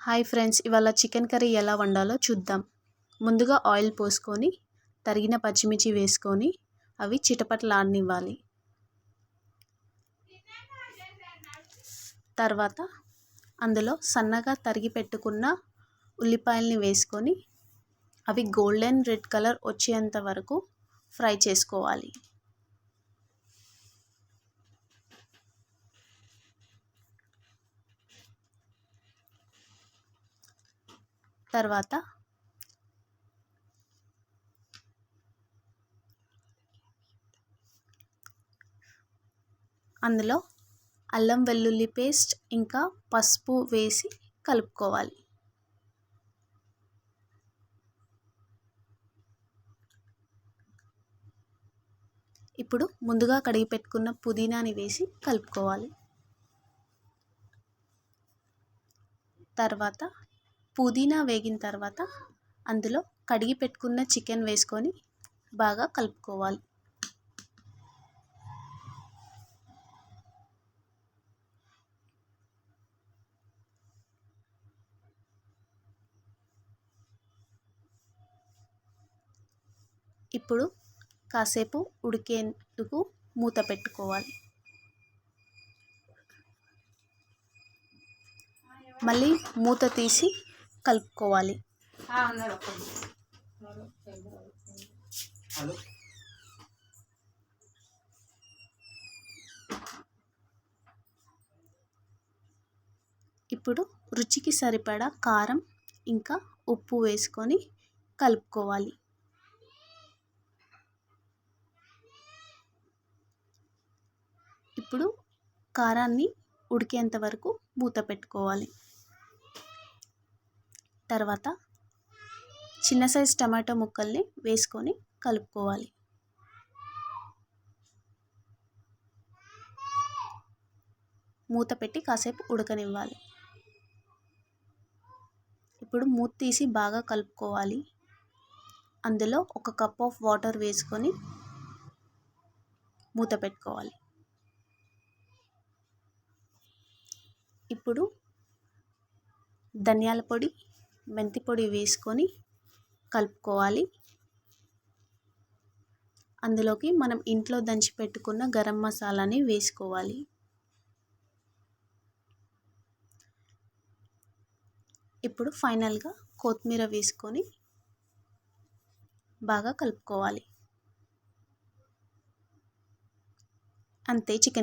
Hi friends, ఇవాళ chicken curry ఎలా వండాలో చూద్దాం. ముందుగా ఆయిల్ పోసుకొని తరిగిన పచ్చిమిర్చి వేసుకొని అవి చిటపటలాడనివ్వాలి. తర్వాత అందులో సన్నగా తరిగి పెట్టుకున్న ఉల్లిపాయల్ని వేసుకొని అవి గోల్డెన్ రెడ్ కలర్ వచ్చేంత వరకు ఫ్రై చేసుకోవాలి. తర్వాత అందులో అల్లం వెల్లుల్లి పేస్ట్ ఇంకా పసుపు వేసి కలుపుకోవాలి. ఇప్పుడు ముందుగా కడిగి పెట్టుకున్న పుదీనాని వేసి కలుపుకోవాలి. తర్వాత పుదీనా వేగిన తర్వాత అందులో కడిగి పెట్టుకున్న చికెన్ వేసుకొని బాగా కలుపుకోవాలి. ఇప్పుడు కాసేపు ఉడికేందుకు మూత పెట్టుకోవాలి. మళ్ళీ మూత తీసి కలుపుకోవాలి. ఇప్పుడు రుచికి సరిపడా కారం ఇంకా ఉప్పు వేసుకొని కలుపుకోవాలి. ఇప్పుడు కారాన్ని ఉడికేంత వరకు మూత పెట్టుకోవాలి. తర్వాత చిన్న సైజు టమాటో ముక్కల్ని వేసుకొని కలుపుకోవాలి. మూత పెట్టి కాసేపు ఉడకనివ్వాలి. ఇప్పుడు మూత తీసి బాగా కలుపుకోవాలి. అందులో 1 కప్ ఆఫ్ వాటర్ వేసుకొని మూత పెట్టుకోవాలి. ఇప్పుడు ధనియాల పొడి, మెంతి పొడి వేసుకొని కలుపుకోవాలి. అందులోకి మనం ఇంట్లో దంచి పెట్టుకున్న గరం మసాలాని వేసుకోవాలి. ఇప్పుడు ఫైనల్గా కొత్తిమీర వేసుకొని బాగా కలుపుకోవాలి. అంతే, చికెన్